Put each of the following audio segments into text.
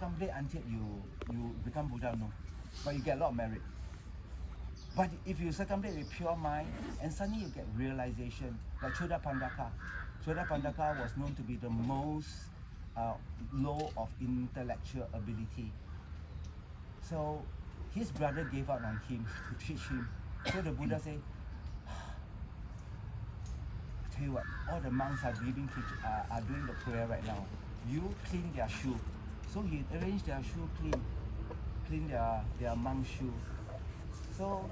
circumambulate until you become Buddha, no. But you get a lot of merit. But if you circumambulate with pure mind, and suddenly you get realization, like Choda Pandaka. Choda Pandaka was known to be the most low of intellectual ability. So his brother gave up on him to teach him. So the Buddha said, I tell you what, all the monks are doing the prayer right now. You clean their shoe. So he arranged their shoe clean their monk shoe. So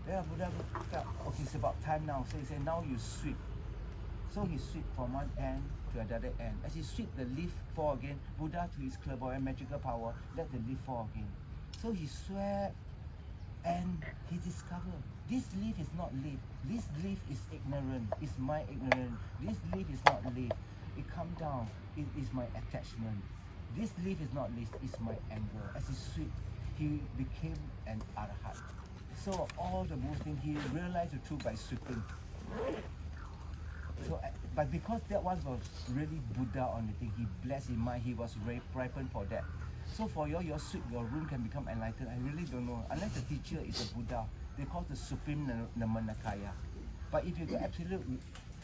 yeah, Buddha felt, okay, it's about time now. So he said, now you sweep. So he sweep from one end to another end. As he sweep, the leaf fall again. Buddha, to his clairvoyant magical power, let the leaf fall again. So he swept, and he discovered this leaf is not leaf. This leaf is ignorant. It's my ignorance. This leaf is not leaf. It come down. It is my attachment. This leaf is not leaf. It's my anger. As he sweep, he became an arhat. So all the movement, he realized the truth by sweeping. So, but because that one was really Buddha on the thing, he blessed in mind, he was ripened for that. So for your sweep, your room can become enlightened. I really don't know. Unless the teacher is a Buddha, they call it the Supreme Namanakaya. But if you got absolute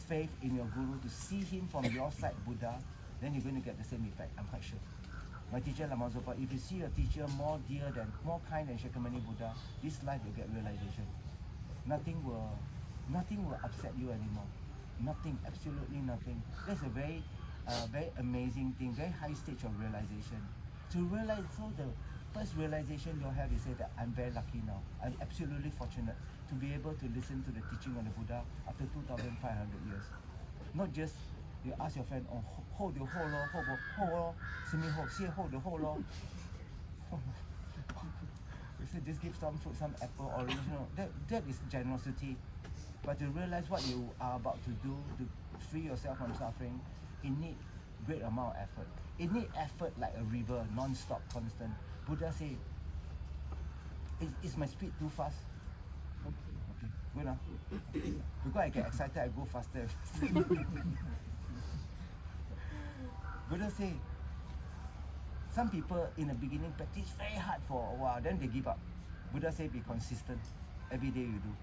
faith in your guru to see him from your side Buddha, then you're going to get the same effect, I'm quite sure. My teacher Lama Zopa, if you see a teacher more kind than Shakyamuni Buddha, this life will get realization. Nothing will upset you anymore. Nothing, absolutely nothing. That's a very amazing thing, very high stage of realization. To realize, so the first realization you'll have is say that I'm very lucky now. I'm absolutely fortunate to be able to listen to the teaching of the Buddha after 2,500 years. Not just you ask your friend, oh, hold the whole law, hold, simi hold, see hold the whole law. You say just give some fruit, some apple, orange, no. That is generosity. But to realize what you are about to do to free yourself from suffering, it needs great amount of effort. It needs effort like a river, non-stop, constant. Buddha said, is my speed too fast? Okay, good now. Because I get excited, I go faster. Buddha said, some people in the beginning practice very hard for a while, then they give up. Buddha said, be consistent. Every day you do.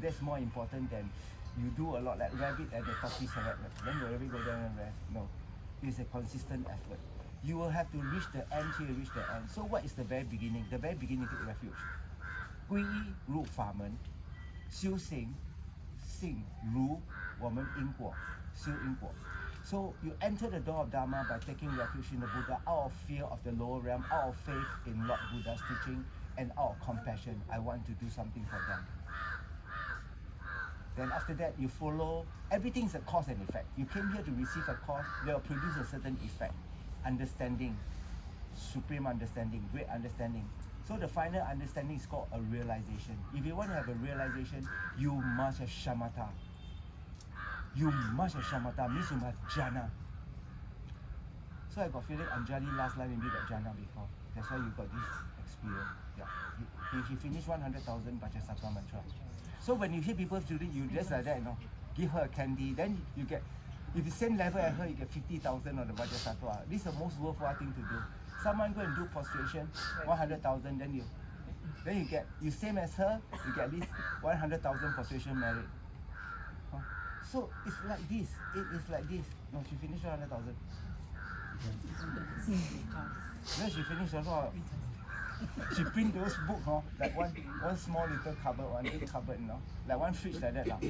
That's more important than you do a lot like rabbit and the tortoise and then you rabbit go down and rest. No, it's a consistent effort. You will have to reach the end till you reach the end. So what is the very beginning? The very beginning, take refuge. 皈依入法门，修行信如我们因果，修因果。So you enter the door of Dharma by taking refuge in the Buddha out of fear of the lower realm, out of faith in Lord Buddha's teaching, and out of compassion. I want to do something for them. Then after that, you follow. Everything is a cause and effect. You came here to receive a cause, they will produce a certain effect. Understanding, supreme understanding, great understanding. So the final understanding is called a realization. If you want to have a realization, you must have shamatha. You must have shamatha, means you must have jhana. So I got feeling Anjali last life maybe got jhana before. That's why you got this experience. Yeah. He finished 100,000 Vajrasattva mantra. So when you hear people doing, you just like that, you know, give her a candy, then you get, if the same level as her, you get 50,000 on the Vajrasattva. This is the most worthwhile thing to do. Someone go and do prostration, 100,000, then you get, you same as her, you get at least 100,000 prostration merit. Huh? So it's like this, it is like this. No, she finished 100,000. No, she finished a lot. She print those books, like one small little cupboard, one big cupboard, like one fridge like that.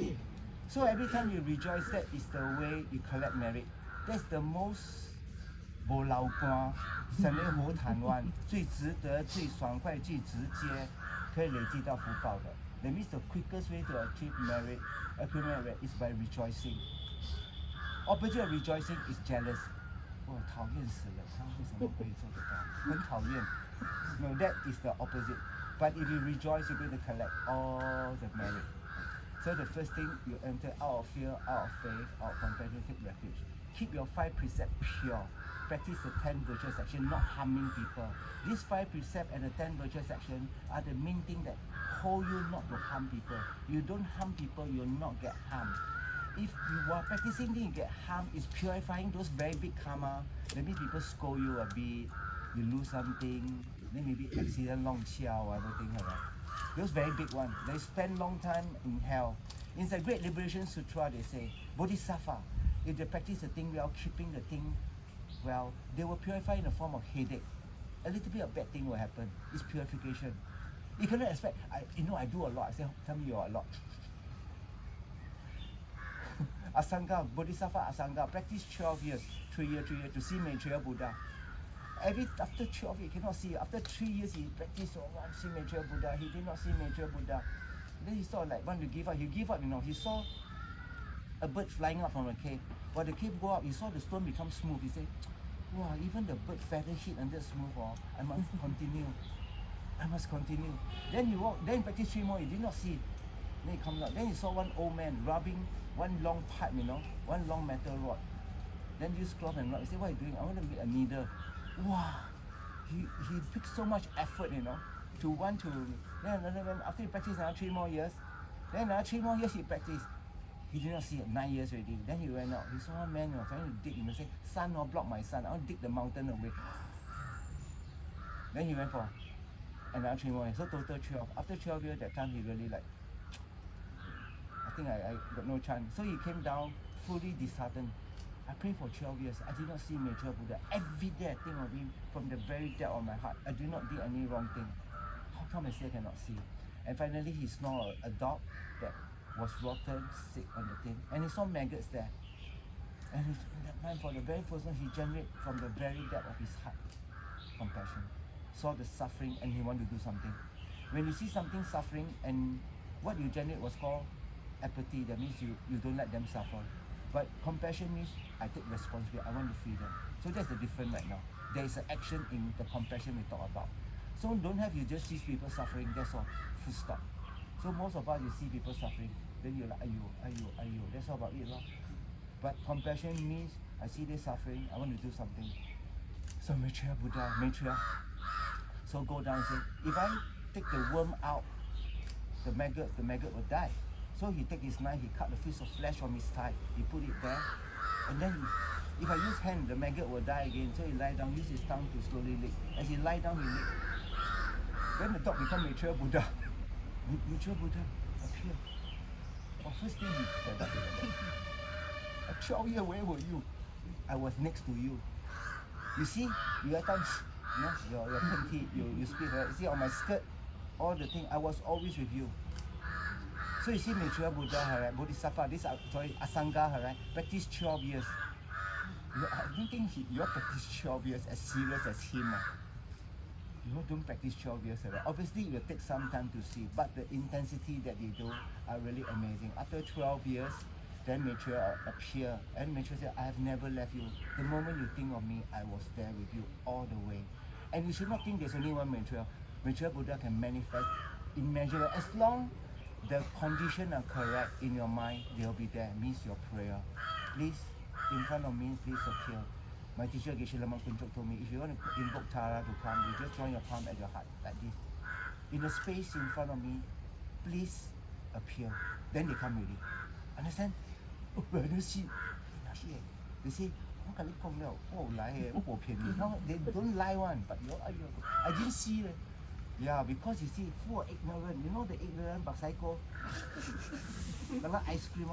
So every time you rejoice, that is the way you collect merit. That's the most 无流汗、神力好谈湾、最值得、最爽快、最直接，可以累积到福报的。That means the quickest way to achieve merit, accumulate merit, is by rejoicing. Opposite of rejoicing is jealous. 我讨厌死了，他为什么可以做得到？很讨厌。No, that is the opposite. But if you rejoice, you're going to collect all the merit. So the first thing, you enter out of fear, out of faith, out of compassion, take refuge. Keep your 5 precepts pure. Practice the 10 virtual section, not harming people. These 5 precepts and the 10 virtual section are the main thing that hold you not to harm people. You don't harm people, you will not get harmed. If you are practicing then you get harmed, it's purifying those very big karma. That means people scold you a bit, you lose something, then maybe accident, long chiao, whatever thing, right? Those very big ones, they spend long time in hell. In the Great Liberation Sutra, they say, Bodhisattva, if they practice the thing well, keeping the thing well, they will purify in the form of headache. A little bit of bad thing will happen. It's purification. You cannot expect, I do a lot. I say, tell me you're a lot. Asanga, Bodhisattva Asanga, practice 12 years, 3 years, to see Maitreya Buddha. After 12 years, you cannot see. After 3 years, he practiced so much, see Maitreya Buddha. He did not see Maitreya Buddha. Then he saw like, want to give up. He gave up, He saw a bird flying up from a cave. While the cave go up, he saw the stone become smooth. He said, wow, even the bird feather hit under smooth. I must continue. I must continue. Then he walked, then he practiced 3 more. He did not see. Then he comes out. Then he saw one old man rubbing one long pipe, one long metal rod. Then use cloth and rod. He said, what are you doing? I want to make a needle. Wow. He took so much effort, to want to. Then after he practiced another 3 more years, then another 3 more years he practiced. He did not see it, 9 years already. Then he went out. He saw one man trying to dig. He said, sun, block my sun. I want to dig the mountain away. Then he went for another 3 more years. So total 12. After 12 years, that time he really like, I think I got no chance. So he came down fully disheartened. I prayed for 12 years. I did not see Maitreya Buddha. Every day I think of him from the very depth of my heart. I did not do any wrong thing. How come I still cannot see? And finally he saw a dog that was rotten, sick on the thing. And he saw maggots there. And in that mind, for the very first time, he generated from the very depth of his heart compassion. Saw the suffering and he wanted to do something. When you see something suffering and what you generate was called apathy, that means you don't let them suffer. But compassion means I take responsibility, I want to free them. So that's the difference right now. There is an action in the compassion we talk about. So don't have you just see people suffering, that's all, full stop. So most of us, you see people suffering, then you're like, ayo, that's all about it. But compassion means I see they suffering, I want to do something. So Maitreya Buddha, Maitreya. So go down and say, if I take the worm out, the maggot will die. So he take his knife, he cut the piece of flesh from his thigh, he put it there, and then if I use hand, the maggot will die again. So he lie down, use his tongue to slowly lick. As he lie down, he lick. Then the dog become Maitreya Buddha. Maitreya Buddha appear. First thing he fed up. At 12 years, where were you? I was next to you. You see, you at times, your panty, you speak, right? You see on my skirt, all the thing, I was always with you. So you see Maitreya Buddha, right? Bodhisattva, Asanga, right? Practice 12 years. I don't think you practice 12 years as serious as him. You don't practice 12 years, right? Obviously, it will take some time to see, but the intensity that they do are really amazing. After 12 years, then Maitreya appear, and Maitreya said, I have never left you. The moment you think of me, I was there with you all the way. And you should not think there's only one Maitreya. Maitreya Buddha can manifest immeasurable. As long the conditions are correct in your mind, they'll be there. Means your prayer. Please, in front of me, please appear. My teacher Geshe Lamang Kunchok told me, if you want to invoke Tara to come, you just join your palm at your heart, like this. In the space in front of me, please appear. Then they come already. Understand? Oh, I don't see. They say, they don't lie one, but I didn't see. Yeah, because you see, full of ignorant. You know the ignorant bak psycho? Ice cream,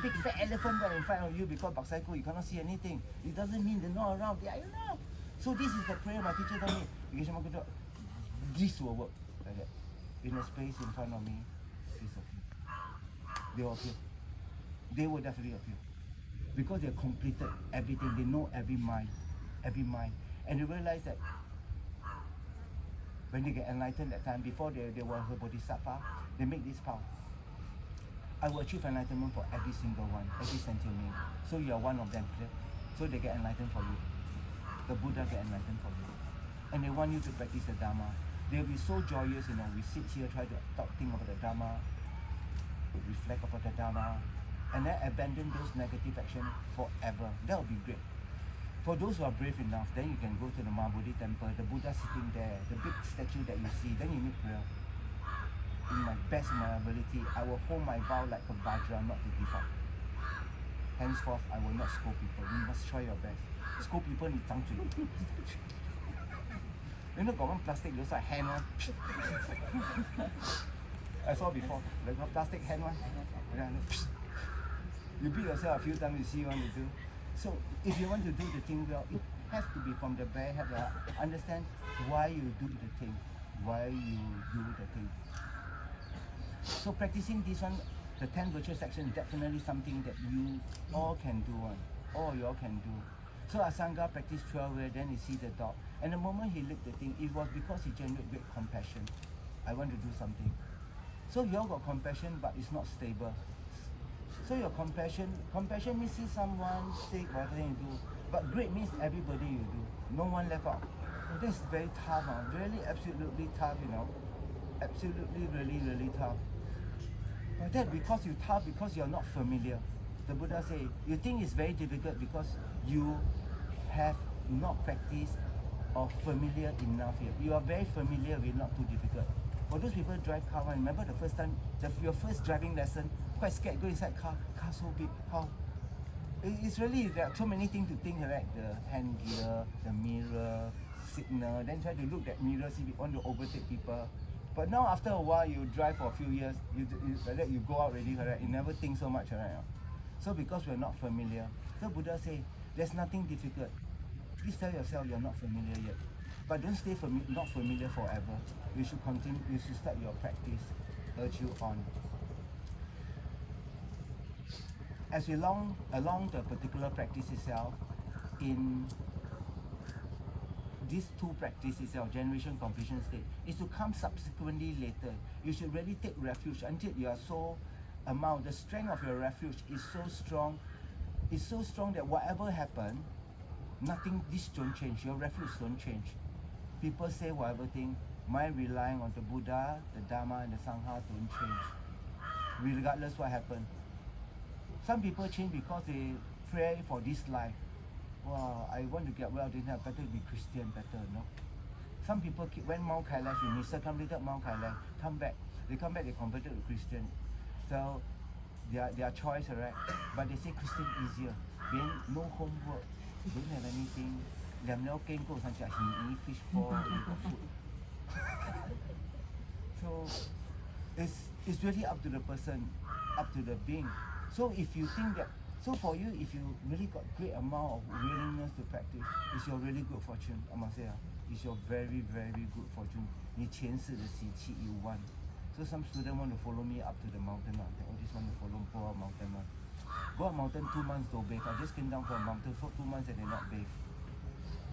big fat elephant right in front of you because bak psycho, you cannot see anything. It doesn't mean they're not around. They are around. So this is the prayer my teacher told me. This will work like that. In a space in front of me, please appear. They will appear. They will definitely appear. Because they have completed everything. They know every mind. And they realize that when they get enlightened that time, before they were a bodhisattva, they make this vow. I will achieve enlightenment for every single one, every sentient. So you are one of them. So they get enlightened for you. The Buddha get enlightened for you. And they want you to practice the Dharma. They'll be so joyous, we sit here, try to think about the Dharma, reflect about the Dharma, and then abandon those negative actions forever. That would be great. For those who are brave enough, then you can go to the Mahabodhi temple, the Buddha sitting there, the big statue that you see, then you make prayer. In my best of my ability, I will hold my vow like a Vajra not to give up. henceforth I will not scold people. You must try your best. Scold people, 你张嘴。You know, got one plastic, looks like hand one. I saw before, like a plastic hand one. You beat yourself a few times, you see what you do. So if you want to do the thing well, it has to be from the bare, have to understand why you do the thing, why you do the thing. So practicing this one, the 10 virtual section is definitely something that you all can do one. All you all can do. So Asanga practiced 12 years, then he see the dog. And the moment he licked the thing, it was because he generated great compassion. I want to do something. So you all got compassion, but it's not stable. So your compassion means see someone sick, whatever you do. But great means everybody you do. No one left out. This is very tough, really absolutely tough, you know. Absolutely, really, really tough. But that because you're tough, because you're not familiar. The Buddha say, you think it's very difficult because you have not practiced or familiar enough here. You are very familiar with not too difficult. For those people who drive car, remember the first time, your first driving lesson, quite scared, go inside car so big, how? It's really, there are so many things to think, right? The hand gear, the mirror, signal, then try to look at mirror, see if you want to overtake people. But now after a while, you drive for a few years, you go out already, correct? You never think so much, right? So because we're not familiar, so Buddha say, there's nothing difficult. Please tell yourself you're not familiar yet. But don't stay not familiar forever. You should continue, you should start your practice, urge you on. As we along the particular practice itself, in these two practices itself, generation, completion state, is to come subsequently later. You should really take refuge until you are so amount, the strength of your refuge is so strong that whatever happens, nothing, this don't change, your refuge don't change. People say whatever thing, my relying on the Buddha, the Dharma and the Sangha don't change, regardless what happened. Some people change because they pray for this life. Wow, I want to get well, then I better be Christian better, no? Some people went Mount Kailash, when they circumvented Mount Kailash, they converted to Christian. So their choice, right? But they say Christian easier. Then no homework, don't have anything. Them no can go such as he eat fish ball, food. So it's really up to the person, up to the being. So if you think that, so for you, if you really got great amount of willingness to practice, it's your really good fortune. I must say, it's your very, very good fortune. 你前世的习气 you want. So some students want to follow me up to the mountain. They always want to follow go up mountain. Go up mountain 2 months don't bathe. I just came down from a mountain for 2 months and they not bathe.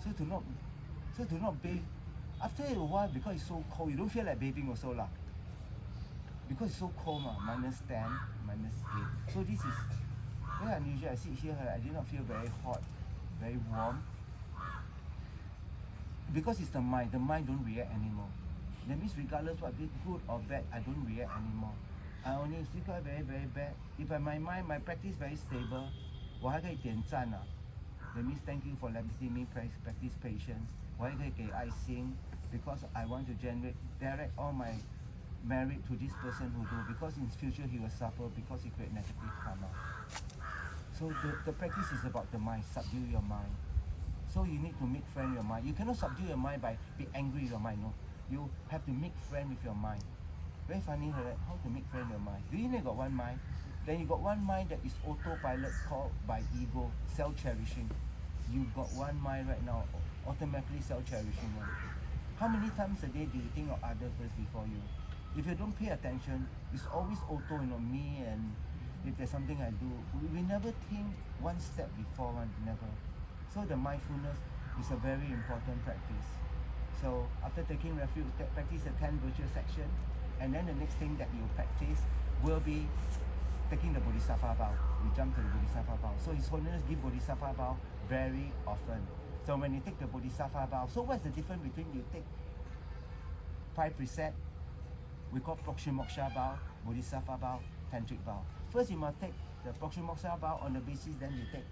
So to not bathe, after a while, because it's so cold, you don't feel like bathing also lah. Because it's so cold, minus 10, minus 8. So this is very unusual. I sit here, I did not feel very hot, very warm. Because it's the mind don't react anymore. That means regardless what good or bad, I don't react anymore. I only feel very, very bad. If my mind, my practice very stable, 我还可以点赞啊. That means thank you for letting me practice patience. 我还可以给爱心 because I want to direct all my merit to this person who do, because in future he will suffer because he create negative karma. So the practice is about the mind, subdue your mind. So you need to make friend your mind. You cannot subdue your mind by be angry with your mind, no. You have to make friend with your mind. Very funny, right? How to make friend your mind. Do you know you got one mind? Then you got one mind that is autopilot called by ego, self-cherishing. You got one mind right now, automatically self-cherishing one. How many times a day do you think of others first before you? If you don't pay attention, it's always auto, me, and if there's something I do, we never think one step before one, never. So the mindfulness is a very important practice. So after taking refuge, practice the 10 virtual section, and then the next thing that you practice will be taking the Bodhisattva vow. You jump to the Bodhisattva vow. So His Holiness give Bodhisattva vow very often. So when you take the Bodhisattva vow, so what's the difference between you take 5 precepts, we call Prokshimoksha vow, Bodhisattva vow, Tantric vow. First you must take the Prokshimoksha vow, on the basis then you take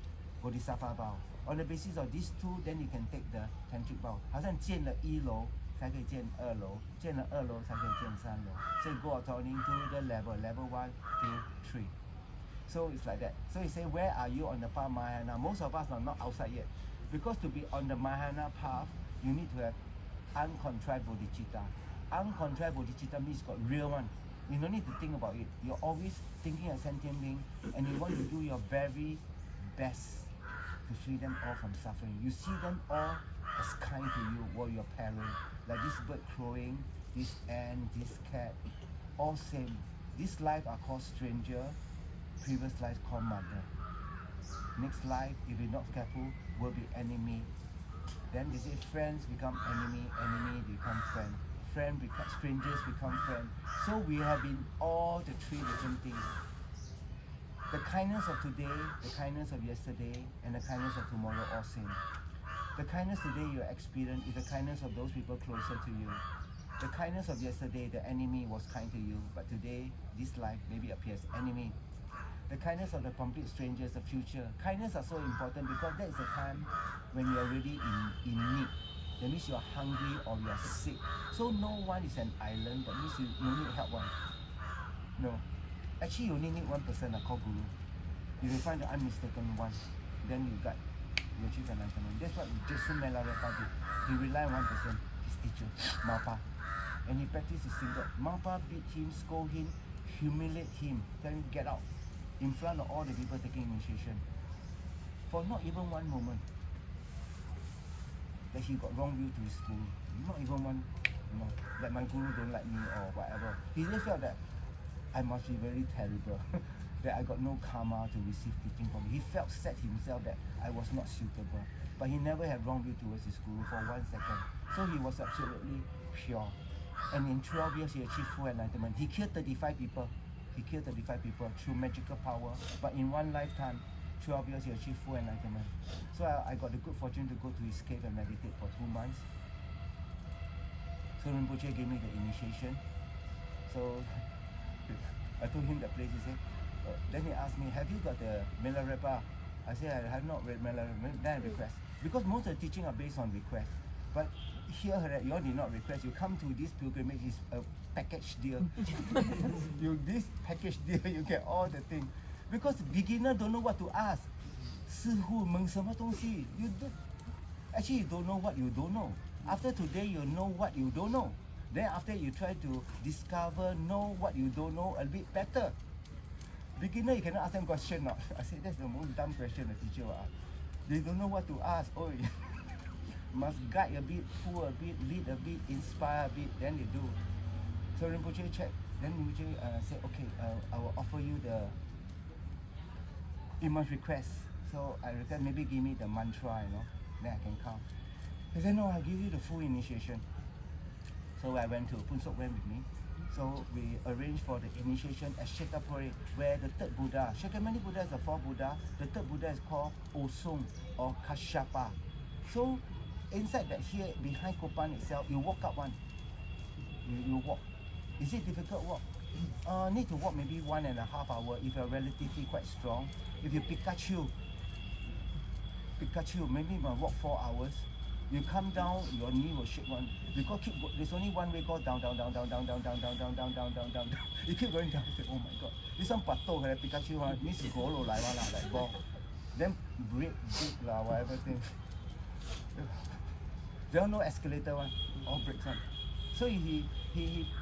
Bodhisattva vow. On the basis of these two, then you can take the Tantric vow. 好像建了1楼才可以建2楼，建了2楼才可以建3楼。So you go according to the level 1, 2, 3. So it's like that. So he say, where are you on the path Mahayana? Most of us are not outside yet. Because to be on the Mahayana path, you need to have uncontrived bodhicitta. Uncontrived bodhicitta means got real one. You don't need to think about it. You're always thinking a sentient being, and you want to do your very best to free them all from suffering. You see them all as kind to you while you're parent. Like this bird crowing, this ant, this cat, all same. This life are called stranger, previous life called mother. Next life, if you're not careful, will be enemy. Then they say friends become enemy, enemy become friend. Friend become strangers become friend. So we have been all the three different things. The kindness of today, the kindness of yesterday, and the kindness of tomorrow all same. The kindness today you experience is the kindness of those people closer to you. The kindness of yesterday, the enemy was kind to you, but today, this life maybe appears enemy. The kindness of the complete strangers, the future. Kindness are so important because that is the time when you're already in need. That means you're hungry or you're sick. So no one is an island, that means you need help one. No. Actually, you only need one person, called Guru. If you find the unmistaken one, then you achieve enlightenment. That's what Jesu Melarapa did. He relied on one person, his teacher, Mapa. And he practiced his single. Mapa beat him, scold him, humiliate him, tell him get out in front of all the people taking initiation. For not even one moment that he got wrong view to his guru. Not even one, that my guru don't like me or whatever. He just felt that I must be very terrible, that I got no karma to receive teaching from me. He felt sad himself that I was not suitable. But he never had wrong view towards his guru for 1 second. So he was absolutely pure. And in 12 years he achieved full enlightenment. He killed 35 people. He killed 35 people through magical power. But in one lifetime, 12 years he achieved full enlightenment. So I got the good fortune to go to his cave and meditate for 2 months. So Rinpoche gave me the initiation. So I told him that place. He said, then he asked me, have you got the Milarepa? I said, I have not read Milarepa. Then I request. Because most of the teaching are based on request. But here, you all did not request. You come to this pilgrimage, is a package deal. This package deal, you get all the things. Because beginner don't know what to ask. 师父问什么东西? Actually, you don't know what you don't know. After today, you know what you don't know. Then after you try to discover, know what you don't know a bit better. Beginner, you cannot ask them question. No. I said, that's the most dumb question the teacher will ask. They don't know what to ask. Oh, must guide a bit, pull a bit, lead a bit, inspire a bit, then they do. So Rinpoche checked. Then Rinpoche said, okay, I will offer you you must request. So I request, maybe give me the mantra, then I can come. He said, no, I'll give you the full initiation. So I went to, Punsok went with me. So we arranged for the initiation at Shekapuri, where the third Buddha, Shakyamuni Buddha is the fourth Buddha, the third Buddha is called Osung or Kashyapa. So inside that here, behind Kopan itself, you walk up one. You walk. Is it difficult walk? Need to walk maybe 1.5 hours if you're relatively quite strong. If you Pikachu, maybe you must walk 4 hours. You come down, your knee will shake one. Because there's only one way go down. You keep going down, you say, oh my god. This one pato, Pikachu means go like one like ball. Then break whatever thing. There are no escalator one, all breaks one. So he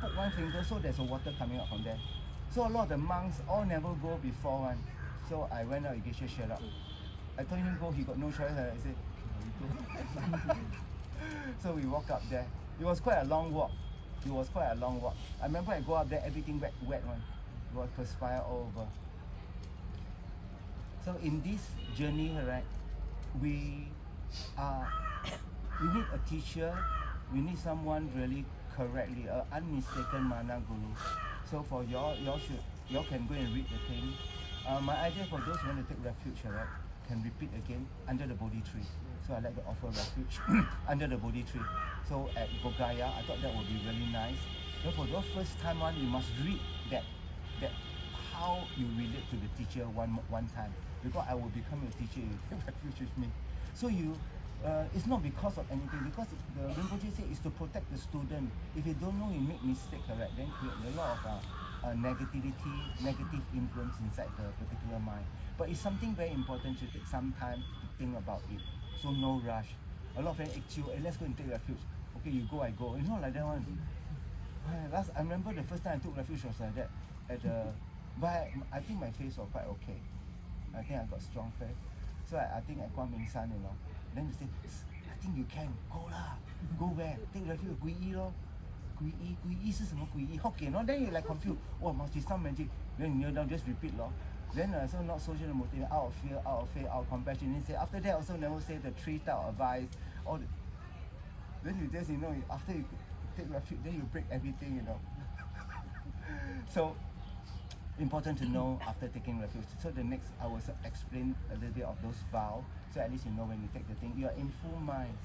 put one finger, so there's a water coming out from there. So a lot of the monks all never go before one. So I went out, he gave shut up. I told him go, he got no choice. I said, so we walk up there. It was quite a long walk. I remember I go up there, everything wet one. It was perspire all over. So in this journey, right, we need a teacher. We need someone really correctly, an unmistaken mana guru. So for y'all can go and read the thing. My idea for those who want to take refuge, right, can repeat again under the Bodhi tree. So I like to offer refuge under the Bodhi tree. So at Bodhgaya, I thought that would be really nice. So for those first time one, you must read that how you relate to the teacher one time. Because I will become your teacher if you take refuge with me. So it's not because of anything, because the Rinpoche said it's to protect the student. If you don't know, you make mistake, correct, then create a lot of negative influence inside the particular mind. But it's something very important to take some time to think about it. So no rush. A lot of friends chill, hey, let's go and take refuge. Okay, you go, I go. It's not like that one. I remember the first time I took refuge was like that. But I think my face was quite okay. I think I got strong face. So I think at Guang Ming San, then you say, I think you can, go lah. Go where? Take refuge, Gui Yi lor. Gui Yi 是什么 Gui Yi? Hokkien, no? Then you like confused. Oh, must be some magic. Then you kneel down, just repeat lor. Then so not social motive, out of fear, out of compassion. Then say, after that also never say the 3 type of advice. Then you just, after you take refuge, then you break everything, So, important to know after taking refuge. So the next, I will explain a little bit of those vows. So at least you know when you take the thing, you are in full mind.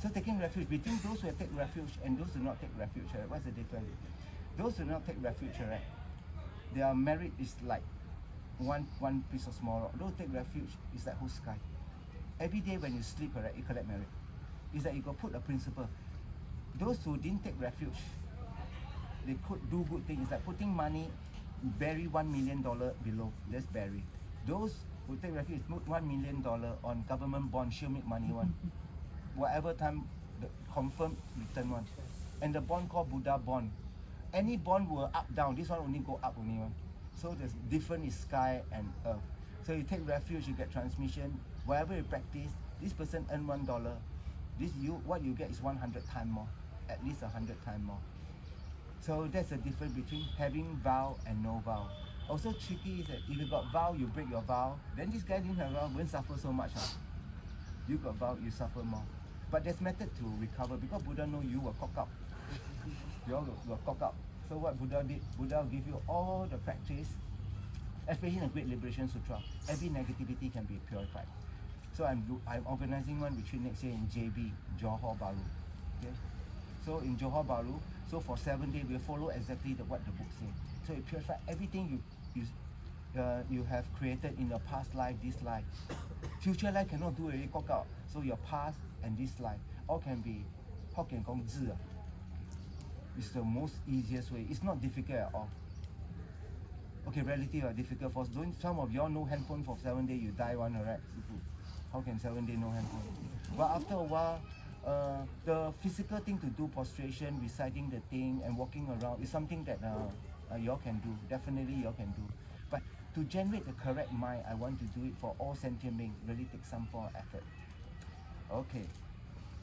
So taking refuge, between those who take refuge and those who not take refuge, right? What's the difference? Those who not take refuge, right? Their merit is like one piece of small rock. Those who take refuge is like whole sky. Every day when you sleep, right, you collect merit. It's like you got put a principle. Those who didn't take refuge, they could do good things. It's like putting money, bury $1 million below. Let's bury. Those who take refuge put $1 million on government bond, she'll make money one. Whatever time, the confirmed return one. And the bond called Buddha bond. Any bond will up down. This one only go up only one. So there's different is sky and earth. So you take refuge, you get transmission. Whatever you practice, this person earn $1. What you get is 100 times more, at least 100 times more. So that's the difference between having vow and no vow. Also tricky is that if you got vow, you break your vow, then this guy didn't have vow, won't suffer so much. You got vow, you suffer more. But there's method to recover because Buddha know you will cock up. You all will cock up. So what Buddha did, Buddha will give you all the practice, especially in the Great Liberation Sutra. Every negativity can be purified. So I'm organizing one retreat next year in JB, Johor Bahru. Okay? So in Johor Bahru, so for 7 days we'll follow exactly what the book says. So it purifies everything you have created in your past life, this life. Future life cannot do already, cock out. So your past and this life all can be Hokkien Gong Zi. It's the most easiest way. It's not difficult at all. Okay, relative are difficult for some of y'all no handphone for 7 days, you die one, alright? How can 7 days no handphone? But after a while, the physical thing to do, prostration, reciting the thing, and walking around is something that y'all can do. Definitely y'all can do. But to generate the correct mind, I want to do it for all sentient beings. Really take some form of effort. Okay.